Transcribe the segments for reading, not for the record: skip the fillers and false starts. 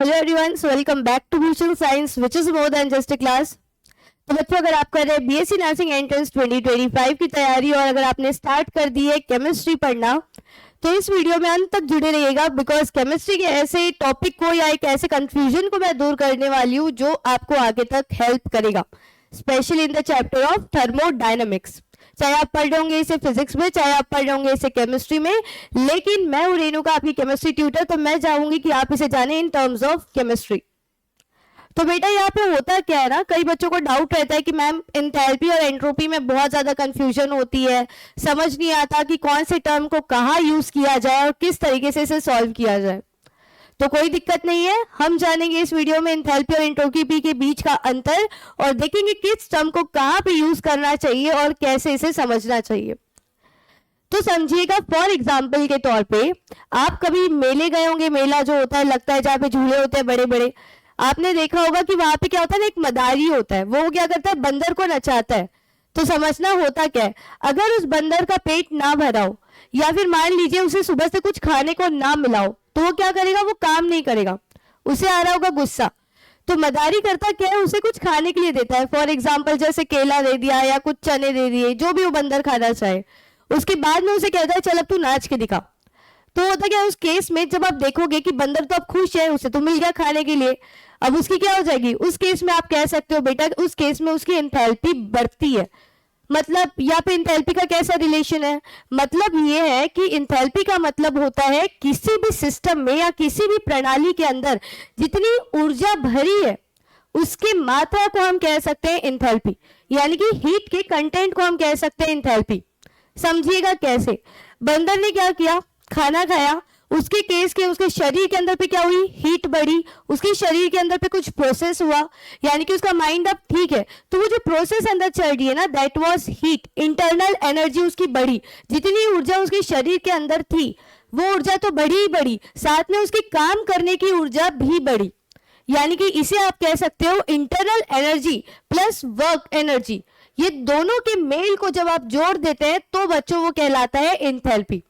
Hello everyone, welcome back to Bhushan science which is more than just a class. तो बच्चों, अगर आप कर रहे हैं बीएससी नर्सिंग एंट्रेंस 2025 की तैयारी और अगर आपने स्टार्ट कर दी है केमिस्ट्री पढ़ना, तो इस वीडियो में अंत तक जुड़े रहिएगा, बिकॉज केमिस्ट्री के ऐसे टॉपिक को या एक ऐसे कंफ्यूजन को मैं दूर करने वाली हूँ जो आपको आगे तक हेल्प करेगा, specially in the chapter of thermodynamics. चाहे आप पढ़ रहे होंगे इसे फिजिक्स में, चाहे आप पढ़ रहे होंगे इसे केमिस्ट्री में, लेकिन मैं हूं रेणुका, आपकी केमिस्ट्री ट्यूटर, तो मैं चाहूंगी कि आप इसे जाने इन टर्म्स ऑफ केमिस्ट्री। तो बेटा यहाँ पे होता क्या है ना, कई बच्चों को डाउट रहता है कि मैम एंथैल्पी और एंट्रोपी में बहुत ज्यादा कंफ्यूजन होती है, समझ नहीं आता कि कौन से टर्म को कहाँ यूज किया जाए और किस तरीके से इसे सॉल्व किया जाए। तो कोई दिक्कत नहीं है, हम जानेंगे इस वीडियो में एंथैल्पी और एंट्रोपी के बीच का अंतर और देखेंगे किस टर्म को कहाँ पे यूज करना चाहिए और कैसे इसे समझना चाहिए। तो समझिएगा, फॉर एग्जाम्पल के तौर पे आप कभी मेले गए होंगे, मेला जो होता है लगता है जहाँ पे झूले होते हैं बड़े बड़े, आपने देखा होगा कि वहां पे क्या होता है ना, एक मदारी होता है, वो क्या करता है, बंदर को नचाता है। तो समझना होता क्या है, अगर उस बंदर का पेट ना भरा हो या फिर मान लीजिए उसे सुबह से कुछ खाने को ना मिला हो, तो वो क्या करेगा, वो काम नहीं करेगा, उसे आ रहा होगा गुस्सा। तो मदारी करता क्या है, उसे कुछ खाने के लिए देता है, फॉर एग्जाम्पल जैसे केला दे दिया या कुछ चने दे दिए, जो भी वो बंदर खाना चाहे। उसके बाद में उसे कहता है चल अब तू नाच के दिखा। तो होता क्या है उस केस में, जब आप देखोगे कि बंदर तो अब खुश है, उसे तो मिल गया खाने के लिए, अब उसकी क्या हो जाएगी, उस केस में आप कह सकते हो बेटा उस केस में उसकी एंथैल्पी बढ़ती है। मतलब यहाँ पे एंथैल्पी का कैसा रिलेशन है, मतलब ये है कि एंथैल्पी का मतलब होता है किसी भी सिस्टम में या किसी भी प्रणाली के अंदर जितनी ऊर्जा भरी है उसकी मात्रा को हम कह सकते हैं एंथैल्पी, यानी कि हीट के कंटेंट को हम कह सकते हैं एंथैल्पी। समझिएगा कैसे, बंदर ने क्या किया, खाना खाया, उसके केस के उसके शरीर के अंदर पे क्या हुई, हीट बढ़ी, उसके शरीर के अंदर पे कुछ प्रोसेस हुआ, यानी कि उसका माइंड अब ठीक है। तो वो जो प्रोसेस अंदर चल रही है ना, that was heat, internal energy उसकी बढ़ी, जितनी ऊर्जा उसके शरीर के अंदर थी वो ऊर्जा तो बढ़ी ही बढ़ी, साथ में उसकी काम करने की ऊर्जा भी बढ़ी, यानी कि इसे आप कह सकते हो internal energy plus work energy, ये दोनों के मेल को जब आप जोड़ देते हैं तो बच्चों वो कहलाता है एंथैल्पी।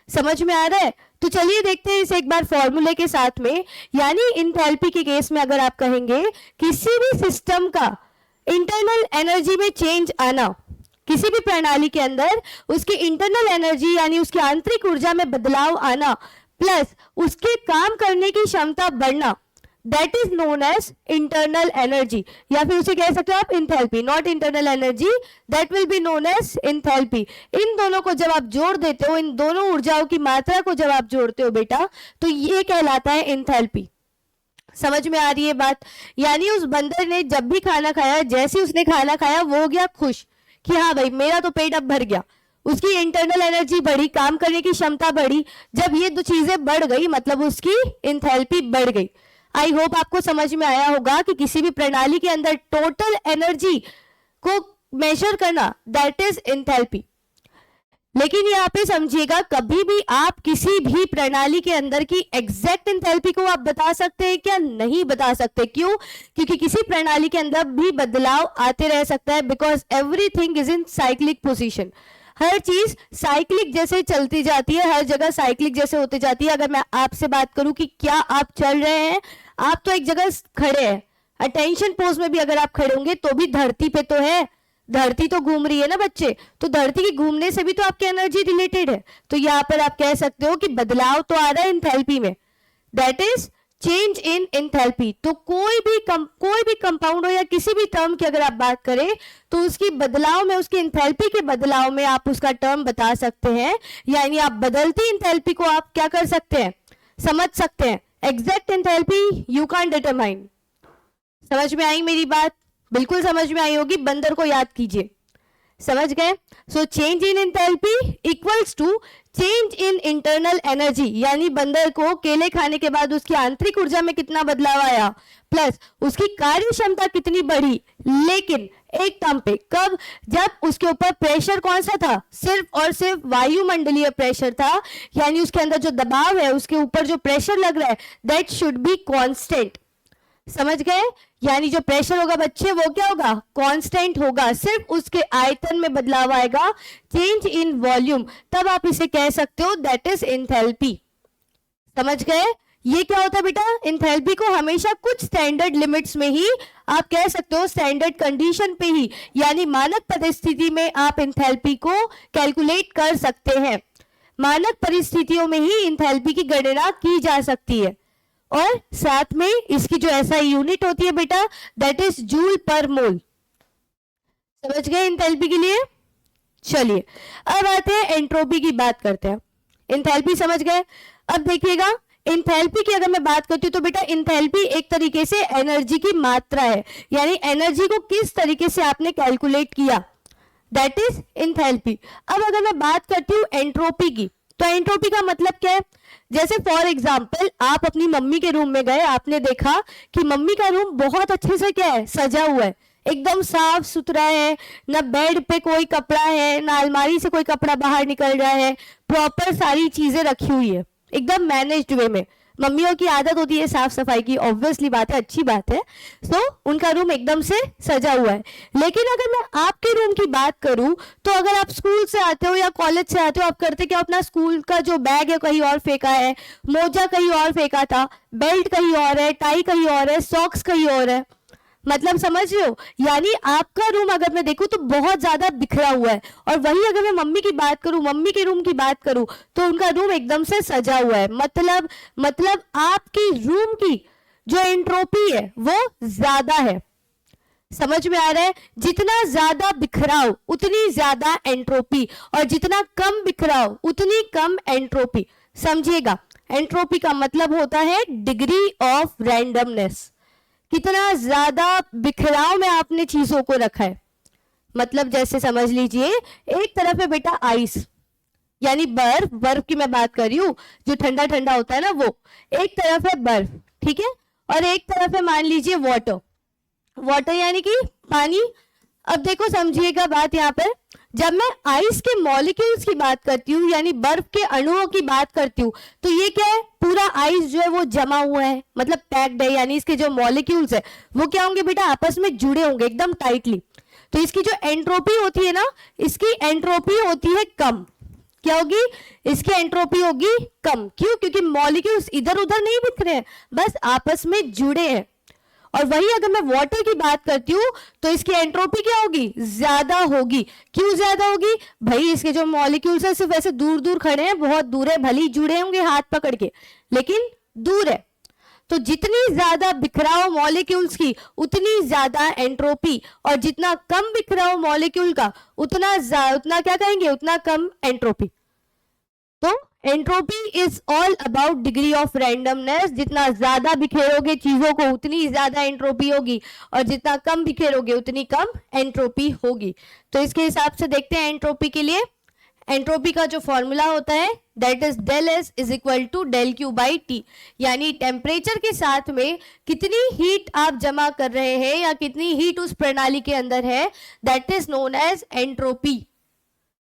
समझ में आ रहा है? तो चलिए देखते हैं इसे एक बार फॉर्मूले के साथ में। यानी एंथैल्पी के केस में अगर आप कहेंगे किसी भी सिस्टम का इंटरनल एनर्जी में चेंज आना, किसी भी प्रणाली के अंदर उसकी इंटरनल एनर्जी यानी उसकी आंतरिक ऊर्जा में बदलाव आना प्लस उसके काम करने की क्षमता बढ़ना, that is known as internal energy, या फिर उसे कह सकते हो आप enthalpy, not internal energy, that will be known as enthalpy. इन दोनों को जब आप जोड़ देते हो, इन दोनों ऊर्जाओं की मात्रा को जब आप जोड़ते हो बेटा, तो ये कहलाता है एंथैल्पी। समझ में आ रही है बात? यानी उस बंदर ने जब भी खाना खाया, जैसे उसने खाना खाया वो हो गया खुश कि हाँ भाई मेरा तो पेट अब भर गया, उसकी इंटरनल एनर्जी बढ़ी, काम करने की क्षमता बढ़ी। जब ये दो चीजें बढ़ गई मतलब उसकी एंथैल्पी बढ़ गई। आई होप आपको समझ में आया होगा कि किसी भी प्रणाली के अंदर टोटल एनर्जी को मेजर करना दैट इज एंथैल्पी। लेकिन यहाँ पे समझिएगा, कभी भी आप किसी भी प्रणाली के अंदर की एग्जैक्ट एंथैल्पी को आप बता सकते हैं क्या? नहीं बता सकते। क्यों? क्योंकि किसी प्रणाली के अंदर भी बदलाव आते रह सकता है, because everything is in cyclic position. हर चीज साइक्लिक जैसे चलती जाती है, हर जगह साइक्लिक जैसे होती जाती है। अगर मैं आपसे बात करूं कि क्या आप चल रहे हैं, आप तो एक जगह खड़े हैं, अटेंशन पोज में भी अगर आप खड़े होंगे तो भी धरती पे तो है, धरती तो घूम रही है ना बच्चे, तो धरती के घूमने से भी तो आपकी एनर्जी रिलेटेड है। तो यहाँ पर आप कह सकते हो कि बदलाव तो आ रहा है एंथैल्पी में, that is change in enthalpy. तो कोई भी कंपाउंड हो या किसी भी टर्म की अगर आप बात करें तो उसकी बदलाव में, उसकी एंथैल्पी के बदलाव में आप उसका टर्म बता सकते हैं, यानी आप बदलती एंथैल्पी को आप क्या कर सकते हैं, समझ सकते हैं। Exact enthalpy you can determine. समझ में आई मेरी बात? बिल्कुल समझ में आई होगी, बंदर को याद कीजिए, समझ गए? So change in enthalpy equals to change in internal energy, यानी बंदर को केले खाने के बाद उसकी आंतरिक ऊर्जा में कितना बदलाव आया प्लस उसकी कार्य क्षमता कितनी बढ़ी, लेकिन एक टर्म पे कब, जब उसके ऊपर प्रेशर कौन सा था, सिर्फ और सिर्फ वायुमंडलीय प्रेशर था, यानी उसके अंदर जो दबाव है, उसके ऊपर जो प्रेशर लग रहा है दैट शुड बी कांस्टेंट। समझ गए? यानी जो प्रेशर होगा बच्चे वो क्या होगा, कांस्टेंट होगा, सिर्फ उसके आयतन में बदलाव आएगा, चेंज इन वॉल्यूम, तब आप इसे कह सकते हो दैट इज एंथैल्पी। समझ गए? ये क्या होता है बेटा, इंथैल्पी को हमेशा कुछ स्टैंडर्ड लिमिट्स में ही, आप कह सकते हो स्टैंडर्ड कंडीशन पे ही, यानी मानक परिस्थिति में आप इंथैल्पी को कैलकुलेट कर सकते हैं। मानक परिस्थितियों में ही इंथैल्पी की गणना की जा सकती है। और साथ में इसकी जो एसआई यूनिट होती है बेटा, दैट इज जूल पर मोल। समझ गए इंथैल्पी के लिए? चलिए अब आते हैं एंट्रोपी की बात करते हैं। इंथैल्पी समझ गए। अब देखिएगा इंथैल्पी की अगर मैं बात करती हूँ तो बेटा इंथैल्पी एक तरीके से एनर्जी की मात्रा है, यानी एनर्जी को किस तरीके से आपने कैलकुलेट किया, दैट इज इंथैल्पी। अब अगर मैं बात करती हूँ एंट्रोपी की, तो एंट्रोपी का मतलब क्या है? जैसे फॉर एग्जाम्पल आप अपनी मम्मी के रूम में गए, आपने देखा कि मम्मी का रूम बहुत अच्छे से क्या है, सजा हुआ है, एकदम साफ सुथरा है, ना बेड पे कोई कपड़ा है, ना अलमारी से कोई कपड़ा बाहर निकल रहा है, प्रॉपर सारी चीजें रखी हुई है एकदम मैनेज्ड वे में। मम्मियों की आदत होती है साफ सफाई की, ऑब्वियसली बात है, अच्छी बात है। सो उनका रूम एकदम से सजा हुआ है। लेकिन अगर मैं आपके रूम की बात करूं, तो अगर आप स्कूल से आते हो या कॉलेज से आते हो, आप करते क्या, अपना स्कूल का जो बैग है कहीं और फेंका है, मोजा कहीं और फेंका था, बेल्ट कहीं और है, टाई कहीं और है, सॉक्स कहीं और है। मतलब समझ रहे हो, यानी आपका रूम अगर मैं देखूं तो बहुत ज्यादा बिखरा हुआ है। और वही अगर मैं मम्मी की बात करूं, मम्मी के रूम की बात करूं, तो उनका रूम एकदम से सजा हुआ है। मतलब आपकी रूम की जो एंट्रोपी है वो ज्यादा है। समझ में आ रहा है? जितना ज्यादा बिखराव उतनी ज्यादा एंट्रोपी, और जितना कम बिखराव उतनी कम एंट्रोपी। समझिएगा, एंट्रोपी का मतलब होता है डिग्री ऑफ रैंडमनेस, कितना ज्यादा बिखराव में आपने चीजों को रखा है। मतलब जैसे समझ लीजिए, एक तरफ है बेटा आइस, यानी बर्फ, बर्फ की मैं बात कर रही हूं, जो ठंडा ठंडा होता है ना वो, एक तरफ है बर्फ, ठीक है, और एक तरफ है मान लीजिए वाटर, वाटर यानी कि पानी। अब देखो समझिएगा बात यहाँ पर, जब मैं आइस के मॉलिक्यूल्स की बात करती हूँ, यानी बर्फ के अणुओं की बात करती हूँ, तो ये क्या है, पूरा आइस जो है वो जमा हुआ है, मतलब पैक्ड है, यानी इसके जो मॉलिक्यूल्स है वो क्या होंगे बेटा, आपस में जुड़े होंगे एकदम टाइटली। तो इसकी जो एंट्रोपी होती है ना, इसकी एंट्रोपी होती है कम। क्या होगी? इसकी एंट्रोपी होगी कम। क्यों? क्योंकि मॉलिक्यूल्स इधर उधर नहीं बिखरे हैं, बस आपस में जुड़े हैं। और वही अगर मैं वाटर की बात करती हूँ तो इसकी एंट्रोपी क्या होगी, ज्यादा होगी। क्यों ज्यादा होगी भाई? इसके जो मॉलिक्यूल्स है सिर्फ ऐसे दूर दूर खड़े हैं, बहुत दूर है, भले ही जुड़े होंगे हाथ पकड़ के, लेकिन दूर है। तो जितनी ज्यादा बिखराव मॉलिक्यूल्स की उतनी ज्यादा एंट्रोपी, और जितना कम बिखराव मॉलिक्यूल का उतना क्या कहेंगे, उतना कम एंट्रोपी। तो entropy is all about degree of randomness. जितना ज्यादा बिखेरोगे चीजों को उतनी ज्यादा एंट्रोपी होगी, और जितना कम बिखेरोगे उतनी कम एंट्रोपी होगी। तो इसके हिसाब से देखते हैं एंट्रोपी के लिए। एंट्रोपी का जो फॉर्मूला होता है that is del S is equal to del Q by T, यानी टेम्परेचर के साथ में कितनी हीट आप जमा कर रहे हैं या कितनी हीट उस प्रणाली के अंदर है, that is known as entropy.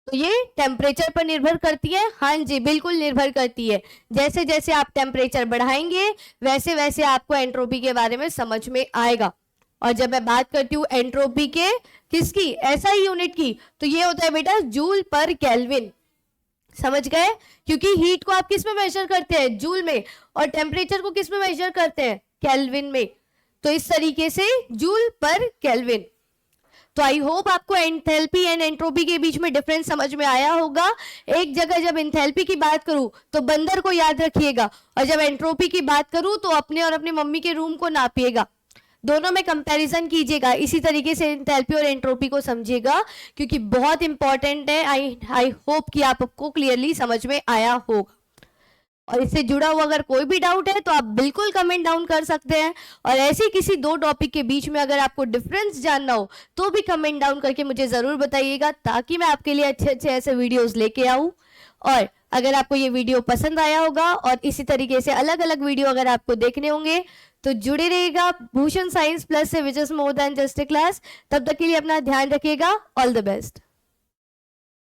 तो ये टेम्परेचर पर निर्भर करती है। हाँ जी, बिल्कुल निर्भर करती है। जैसे जैसे आप टेम्परेचर बढ़ाएंगे वैसे वैसे आपको एंट्रोपी के बारे में समझ में आएगा। और जब मैं बात करती हूँ एंट्रोपी के किसकी, एसआई यूनिट की, तो ये होता है बेटा जूल पर केल्विन। समझ गए? क्योंकि हीट को आप किस में मेजर करते हैं, जूल में, और टेम्परेचर को किस में मेजर करते हैं, केल्विन में। तो इस तरीके से जूल पर केल्विन। तो आई होप आपको एंथैल्पी एंड एंट्रोपी के बीच में डिफरेंस समझ में आया होगा। एक जगह जब एंथैल्पी की बात करूं तो बंदर को याद रखिएगा, और जब एंट्रोपी की बात करूं तो अपने और अपनी मम्मी के रूम को नापिएगा, दोनों में कंपैरिजन कीजिएगा। इसी तरीके से एंथैल्पी और एंट्रोपी को समझिएगा, क्योंकि बहुत इंपॉर्टेंट है। आई होप कि आपको क्लियरली समझ में आया होगा। और इससे जुड़ा हुआ अगर कोई भी डाउट है तो आप बिल्कुल कमेंट डाउन कर सकते हैं। और ऐसे किसी दो टॉपिक के बीच में अगर आपको डिफरेंस जानना हो तो भी कमेंट डाउन करके मुझे जरूर बताइएगा, ताकि मैं आपके लिए अच्छे अच्छे ऐसे वीडियोस लेके आऊं। और अगर आपको ये वीडियो पसंद आया होगा और इसी तरीके से अलग अलग वीडियो अगर आपको देखने होंगे तो जुड़े रहिएगा भूषण साइंस प्लस से, विच is more than just a class. तब तक के लिए अपना ध्यान रखिएगा। All the best.